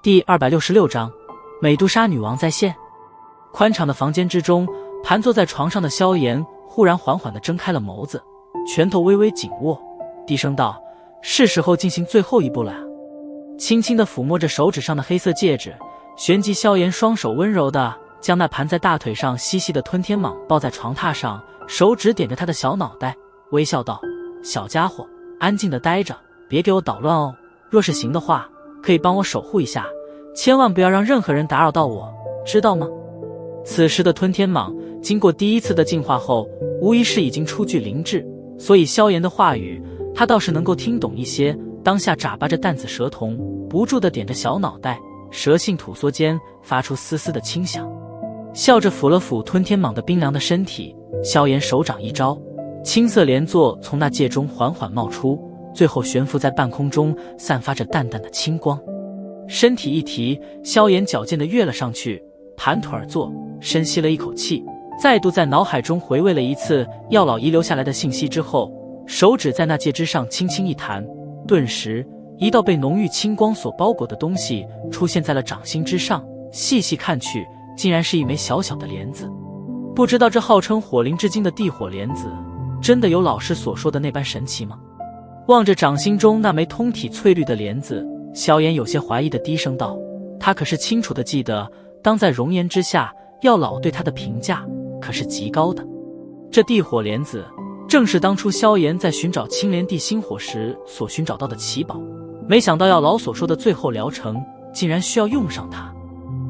第266章，美杜莎女王在线。宽敞的房间之中，盘坐在床上的萧炎忽然缓缓地睁开了眸子，拳头微微紧握，低声道：“是时候进行最后一步了啊！”轻轻地抚摸着手指上的黑色戒指，旋即萧炎双手温柔地将那盘在大腿上细细的吞天蟒抱在床榻上，手指点着他的小脑袋，微笑道：“小家伙，安静地待着，别给我捣乱哦。若是行的话，可以帮我守护一下，千万不要让任何人打扰到我，知道吗？”此时的吞天蟒经过第一次的进化后，无疑是已经初具灵智，所以萧炎的话语他倒是能够听懂一些。当下眨巴着淡紫蛇瞳，不住地点着小脑袋，蛇信吐缩间发出丝丝的轻响，笑着抚了抚吞天蟒的冰凉的身体。萧炎手掌一招，青色莲座从那戒中缓缓冒出，最后悬浮在半空中，散发着淡淡的青光。身体一提，萧炎矫健地跃了上去，盘腿而坐，深吸了一口气，再度在脑海中回味了一次药老遗留下来的信息之后，手指在那戒之上轻轻一弹，顿时一道被浓郁青光所包裹的东西出现在了掌心之上，细细看去，竟然是一枚小小的莲子。不知道这号称火灵之精的地火莲子，真的有老师所说的那般神奇吗？望着掌心中那枚通体翠绿的莲子，萧炎有些怀疑的低声道：“他可是清楚的记得，当在容颜之下，药老对他的评价可是极高的。这地火莲子正是当初萧炎在寻找青莲地心火时所寻找到的奇宝，没想到药老所说的最后疗程竟然需要用上它。”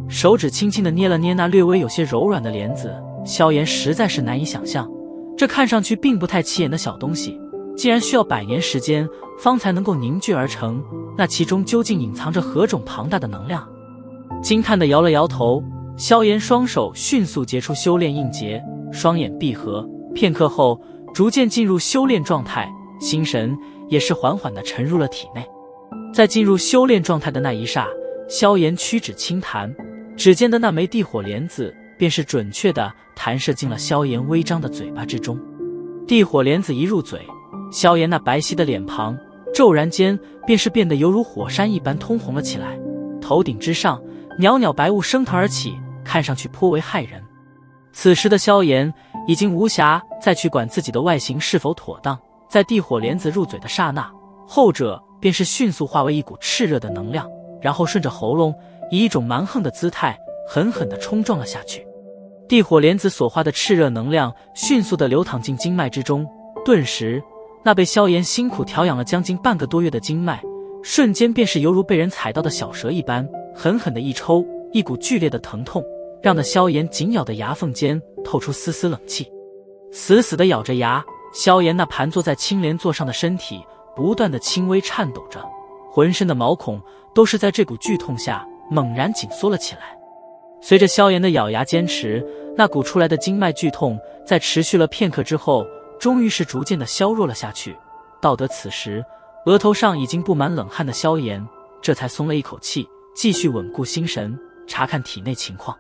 手指轻轻地捏了捏那略微有些柔软的莲子，萧炎实在是难以想象，这看上去并不太起眼的小东西，竟然需要100年时间方才能够凝聚而成，那其中究竟隐藏着何种庞大的能量？惊叹地摇了摇头，萧炎双手迅速结出修炼印结，双眼闭合，片刻后逐渐进入修炼状态，心神也是缓缓地沉入了体内。在进入修炼状态的那一刹，萧炎屈指轻弹，指尖的那枚地火莲子便是准确地弹射进了萧炎微张的嘴巴之中。地火莲子一入嘴，萧炎那白皙的脸庞骤然间便是变得犹如火山一般通红了起来，头顶之上袅袅白雾升腾而起，看上去颇为骇人。此时的萧炎已经无暇再去管自己的外形是否妥当，在地火莲子入嘴的刹那，后者便是迅速化为一股炽热的能量，然后顺着喉咙以一种蛮横的姿态狠狠地冲撞了下去。地火莲子所化的炽热能量迅速地流淌进经脉之中，顿时那被萧炎辛苦调养了将近半个多月的经脉，瞬间便是犹如被人踩到的小蛇一般，狠狠地一抽，一股剧烈的疼痛让那萧炎紧咬的牙缝间透出丝丝冷气。死死地咬着牙，萧炎那盘坐在青莲座上的身体不断地轻微颤抖着，浑身的毛孔都是在这股剧痛下猛然紧缩了起来。随着萧炎的咬牙坚持，那股出来的经脉剧痛在持续了片刻之后，终于是逐渐地削弱了下去。到得此时，额头上已经布满冷汗的萧炎这才松了一口气，继续稳固心神，查看体内情况。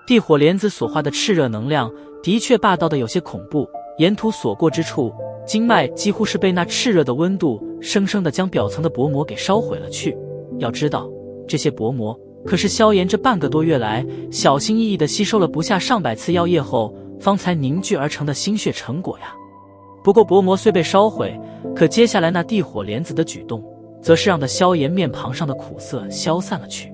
地火莲子所化的炽热能量的确霸道的有些恐怖，沿途所过之处，经脉几乎是被那炽热的温度生生地将表层的薄膜给烧毁了去。要知道，这些薄膜可是萧炎这半个多月来小心翼翼地吸收了不下上百次药液后方才凝聚而成的心血成果呀。不过薄膜虽被烧毁，可接下来那地火莲子的举动则是让的萧炎面庞上的苦涩消散了去。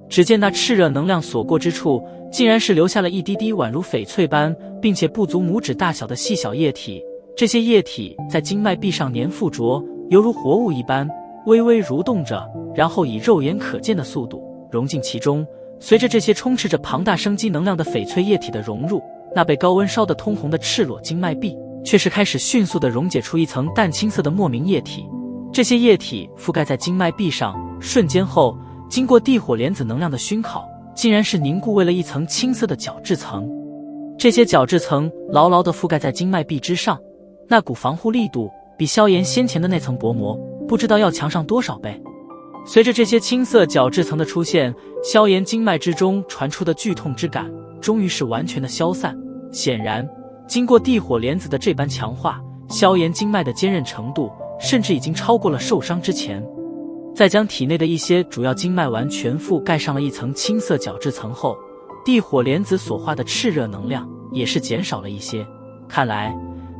只见那炽热能量所过之处，竟然是留下了一滴滴宛如翡翠般并且不足拇指大小的细小液体，这些液体在经脉壁上粘附着，犹如活物一般微微蠕动着，然后以肉眼可见的速度融进其中。随着这些充斥着庞大生机能量的翡翠液体的融入，那被高温烧得通红的赤裸经脉壁却是开始迅速地溶解出一层淡青色的莫名液体。这些液体覆盖在经脉壁上，瞬间后经过地火莲子能量的熏烤，竟然是凝固为了一层青色的角质层。这些角质层牢牢地覆盖在经脉壁之上，那股防护力度比萧炎先前的那层薄膜不知道要强上多少倍。随着这些青色角质层的出现，萧炎经脉之中传出的剧痛之感终于是完全的消散。显然经过地火莲子的这般强化，萧炎经脉的坚韧程度甚至已经超过了受伤之前。在将体内的一些主要经脉完全覆盖上了一层青色角质层后，地火莲子所化的炽热能量也是减少了一些。看来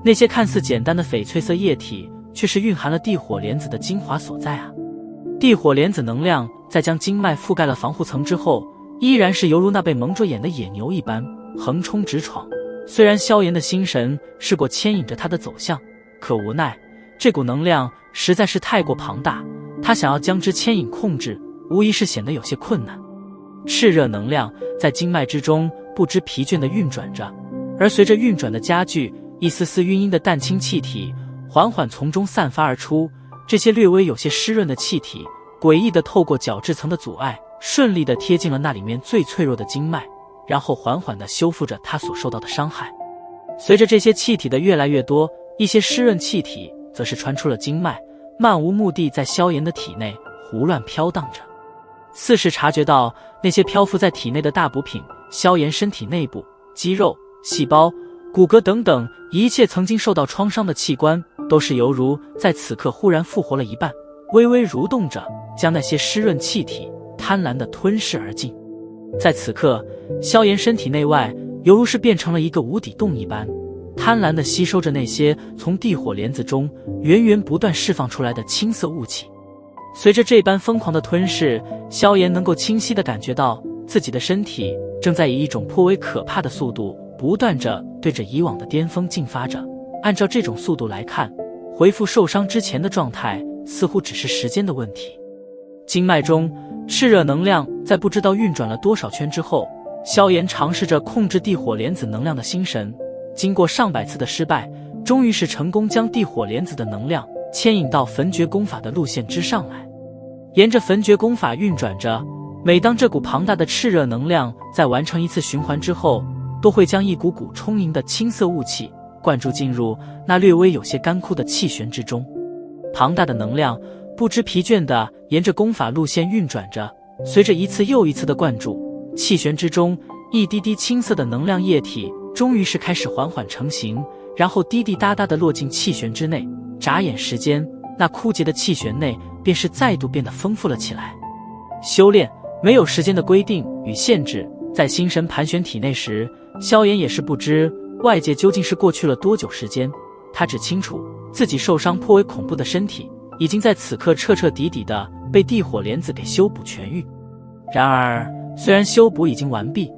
那些看似简单的翡翠色液体，却是蕴含了地火莲子的精华所在啊！地火莲子能量在将经脉覆盖了防护层之后，依然是犹如那被蒙着眼的野牛一般横冲直闯。虽然萧炎的心神试过牵引着他的走向，可无奈这股能量实在是太过庞大，他想要将之牵引控制，无疑是显得有些困难。炽热能量在经脉之中不知疲倦地运转着，而随着运转的加剧，一丝丝晕阴的淡清气体缓缓从中散发而出。这些略微有些湿润的气体诡异地透过角质层的阻碍，顺利地贴近了那里面最脆弱的经脉，然后缓缓地修复着它所受到的伤害。随着这些气体的越来越多，一些湿润气体则是穿出了经脉，漫无目的在萧炎的体内胡乱飘荡着。似是察觉到那些漂浮在体内的大补品，萧炎身体内部肌肉、细胞、骨骼等等一切曾经受到创伤的器官，都是犹如在此刻忽然复活了一般，微微蠕动着，将那些湿润气体贪婪地吞噬而尽。在此刻，萧炎身体内外犹如是变成了一个无底洞一般，贪婪地吸收着那些从地火莲子中源源不断释放出来的青色雾气。随着这般疯狂的吞噬，萧炎能够清晰地感觉到自己的身体正在以一种颇为可怕的速度不断着对着以往的巅峰进发着。按照这种速度来看，恢复受伤之前的状态似乎只是时间的问题。经脉中炽热能量在不知道运转了多少圈之后，萧炎尝试着控制地火莲子能量的心神，经过上百次的失败，终于是成功将地火莲子的能量牵引到焚诀功法的路线之上来。沿着焚诀功法运转着，每当这股庞大的炽热能量在完成一次循环之后，都会将一股股充盈的青色雾气灌注进入那略微有些干枯的气旋之中。庞大的能量不知疲倦地沿着功法路线运转着，随着一次又一次的灌注，气旋之中一滴滴青色的能量液体终于是开始缓缓成型，然后滴滴答答地落进气旋之内。眨眼时间，那枯竭的气旋内便是再度变得丰富了起来。修炼没有时间的规定与限制，在心神盘旋体内时，萧炎也是不知外界究竟是过去了多久时间，他只清楚自己受伤颇为恐怖的身体已经在此刻彻彻底底的被地火莲子给修补痊愈。然而虽然修补已经完毕，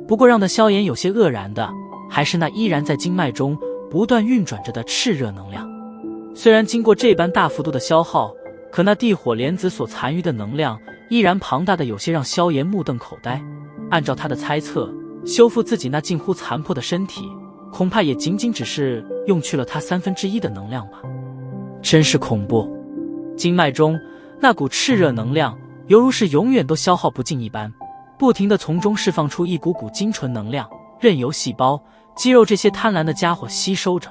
不过让得萧炎有些愕然的还是那依然在经脉中不断运转着的炽热能量。虽然经过这般大幅度的消耗，可那地火莲子所残余的能量依然庞大的有些让萧炎目瞪口呆。按照他的猜测，修复自己那近乎残破的身体，恐怕也仅仅只是用去了他1/3的能量吧。真是恐怖！经脉中那股炽热能量犹如是永远都消耗不尽一般，不停地从中释放出一股股精纯能量，任由细胞、肌肉这些贪婪的家伙吸收着。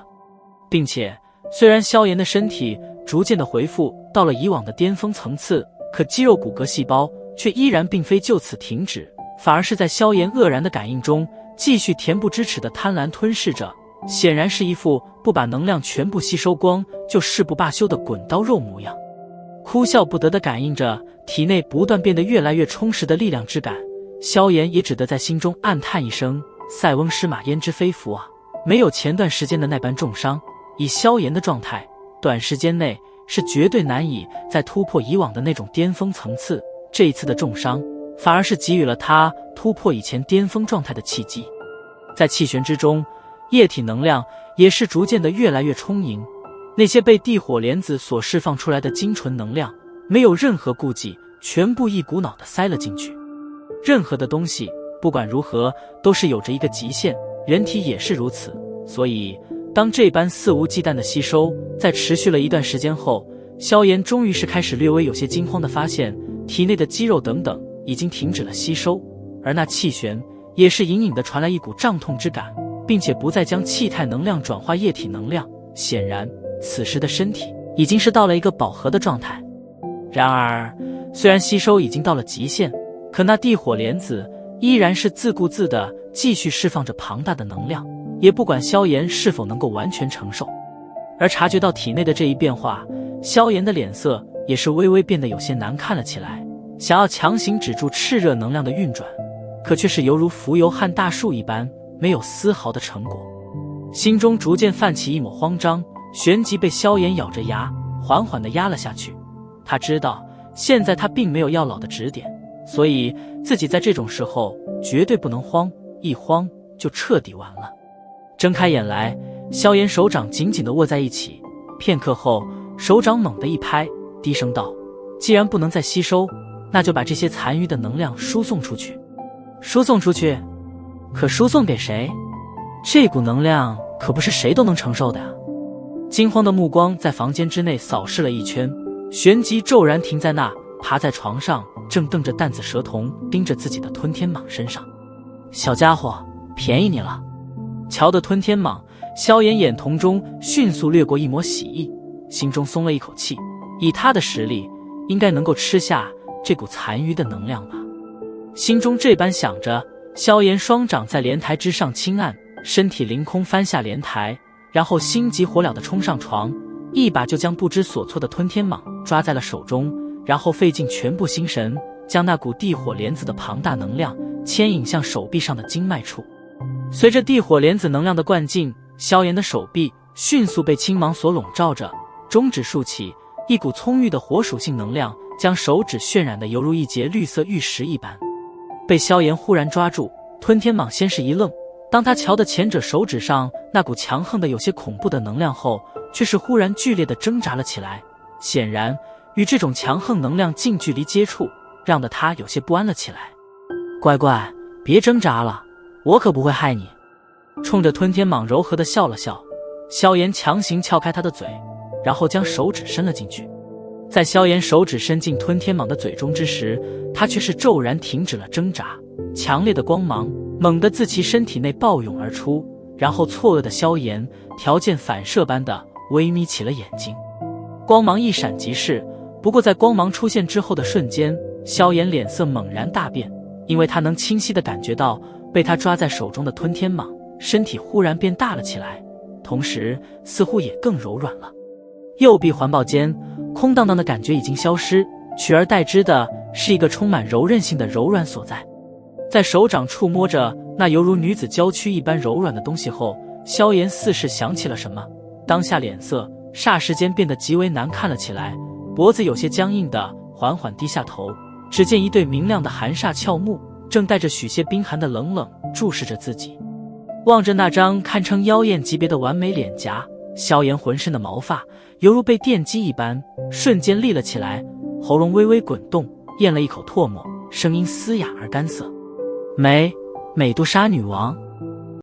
并且虽然萧炎的身体逐渐的恢复到了以往的巅峰层次，可肌肉骨骼细胞却依然并非就此停止，反而是在萧炎愕然的感应中继续恬不知耻的贪婪吞噬着，显然是一副不把能量全部吸收光就誓不罢休的滚刀肉模样。哭笑不得地感应着体内不断变得越来越充实的力量之感，萧炎也只得在心中暗叹一声：塞翁失马焉知非福啊！没有前段时间的那般重伤，以萧炎的状态，短时间内是绝对难以再突破以往的那种巅峰层次。这一次的重伤反而是给予了他突破以前巅峰状态的契机。在气旋之中，液体能量也是逐渐的越来越充盈，那些被地火莲子所释放出来的精纯能量没有任何顾忌，全部一股脑的塞了进去。任何的东西不管如何都是有着一个极限，人体也是如此。所以当这般肆无忌惮的吸收在持续了一段时间后，萧炎终于是开始略微有些惊慌的发现体内的肌肉等等已经停止了吸收，而那气旋也是隐隐地传来一股胀痛之感，并且不再将气态能量转化液体能量。显然此时的身体已经是到了一个饱和的状态。然而虽然吸收已经到了极限，可那地火莲子依然是自顾自地继续释放着庞大的能量，也不管萧炎是否能够完全承受。而察觉到体内的这一变化，萧炎的脸色也是微微变得有些难看了起来，想要强行止住炽热能量的运转，可却是犹如浮游撼大树一般，没有丝毫的成果。心中逐渐泛起一抹慌张，旋即被萧炎咬着牙缓缓地压了下去。他知道现在他并没有药老的指点，所以自己在这种时候绝对不能慌，一慌就彻底完了。睁开眼来，萧炎手掌紧紧地握在一起，片刻后手掌猛地一拍，低声道：既然不能再吸收，那就把这些残余的能量输送出去。输送出去？可输送给谁？这股能量可不是谁都能承受的啊！惊慌的目光在房间之内扫视了一圈，旋即骤然停在那爬在床上正瞪着淡紫蛇瞳盯着自己的吞天蟒身上。小家伙，便宜你了！瞧得吞天蟒，萧炎眼瞳中迅速掠过一抹喜意，心中松了一口气，以他的实力应该能够吃下这股残余的能量吧。心中这般想着，萧炎双掌在莲台之上轻按，身体凌空翻下莲台，然后心急火燎地冲上床，一把就将不知所措的吞天蟒抓在了手中，然后费尽全部心神，将那股地火莲子的庞大能量牵引向手臂上的经脉处。随着地火莲子能量的灌进，萧炎的手臂迅速被青芒所笼罩着，中指竖起，一股葱郁的火属性能量将手指渲染得犹如一截绿色玉石一般。被萧炎忽然抓住，吞天蟒先是一愣，当他瞧得前者手指上那股强横的有些恐怖的能量后，却是忽然剧烈地挣扎了起来。显然与这种强横能量近距离接触，让得他有些不安了起来。乖乖，别挣扎了，我可不会害你。冲着吞天蟒柔和地笑了笑，萧炎强行撬开他的嘴，然后将手指伸了进去。在萧炎手指伸进吞天蟒的嘴中之时，他却是骤然停止了挣扎，强烈的光芒猛地自其身体内暴涌而出，然后错愕的萧炎条件反射般的微眯起了眼睛。光芒一闪即逝，不过在光芒出现之后的瞬间，萧炎脸色猛然大变，因为他能清晰地感觉到被他抓在手中的吞天蟒身体忽然变大了起来，同时似乎也更柔软了。右臂环抱间，空荡荡的感觉已经消失，取而代之的是一个充满柔韧性的柔软所在。在手掌触摸着那犹如女子娇躯一般柔软的东西后，萧炎似是想起了什么，当下脸色霎时间变得极为难看了起来，脖子有些僵硬的缓缓低下头，只见一对明亮的寒煞俏目正带着许些冰寒的冷冷注视着自己。望着那张堪称妖艳级别的完美脸颊，萧炎浑身的毛发犹如被电击一般瞬间立了起来，喉咙微微滚动，咽了一口唾沫，声音嘶哑而干涩。美杜莎女王。